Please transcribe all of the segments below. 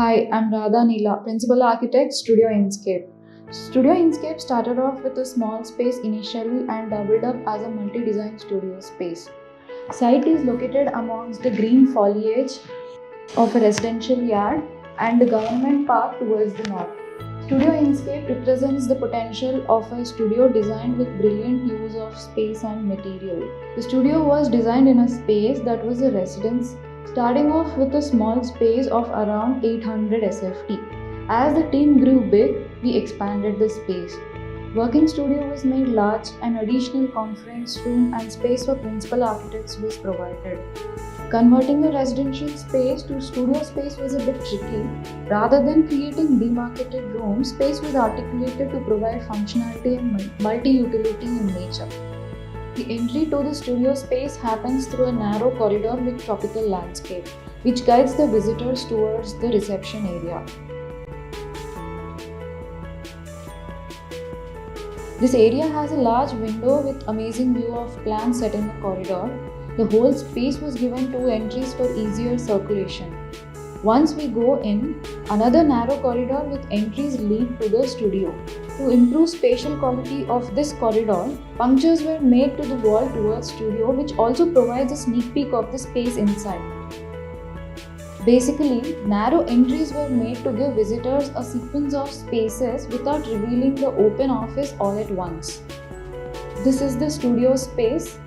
Hi, I'm Radha Neela, Principal Architect, Studio Inkscape. Studio Inkscape started off with a small space initially and doubled up as a multi-design studio space. Site is located amongst the green foliage of a residential yard and the government park towards the north. Studio Inkscape represents the potential of a studio designed with brilliant use of space and material. The studio was designed in a space that was a residence, starting off with a small space of around 800 SFT. As the team grew big, we expanded the space. Working studio was made large, an additional conference room and space for principal architects was provided. Converting a residential space to studio space was a bit tricky. Rather than creating demarcated rooms, space was articulated to provide functionality and multi-utility in nature. The entry to the studio space happens through a narrow corridor with tropical landscape, which guides the visitors towards the reception area. This area has a large window with amazing view of plants set in the corridor. The whole space was given 2 entries for easier circulation. Once we go in, another narrow corridor with entries lead to the studio. To improve spatial quality of this corridor, punctures were made to the wall towards studio, which also provides a sneak peek of the space inside. Basically, narrow entries were made to give visitors a sequence of spaces without revealing the open office all at once. This is the studio space.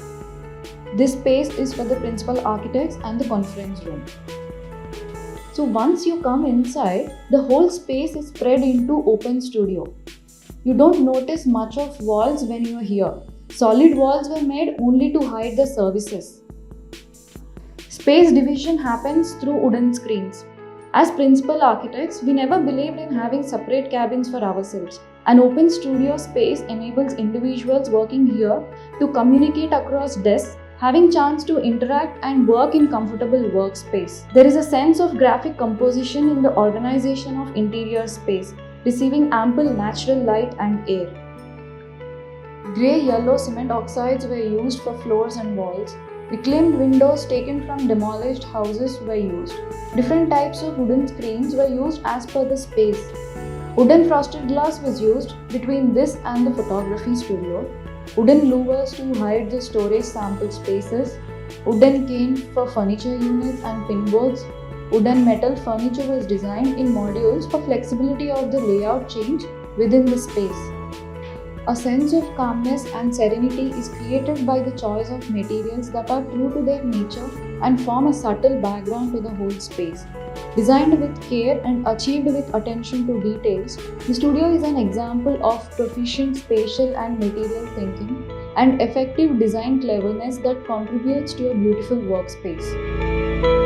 This space is for the principal architects and the conference room. So once you come inside, the whole space is spread into open studio. You don't notice much of walls when you are here. Solid walls were made only to hide the services. Space division happens through wooden screens. As principal architects, we never believed in having separate cabins for ourselves. An open studio space enables individuals working here to communicate across desks, having chance to interact and work in comfortable workspace. There is a sense of graphic composition in the organization of interior space, receiving ample natural light and air. Grey-yellow cement oxides were used for floors and walls. Reclaimed windows taken from demolished houses were used. Different types of wooden screens were used as per the space. Wooden frosted glass was used between this and the photography studio. Wooden louvers to hide the storage sample spaces. Wooden cane for furniture units and pinboards. Wooden metal furniture was designed in modules for flexibility of the layout change within the space. A sense of calmness and serenity is created by the choice of materials that are true to their nature and form a subtle background to the whole space. Designed with care and achieved with attention to details, the studio is an example of proficient spatial and material thinking and effective design cleverness that contributes to a beautiful workspace.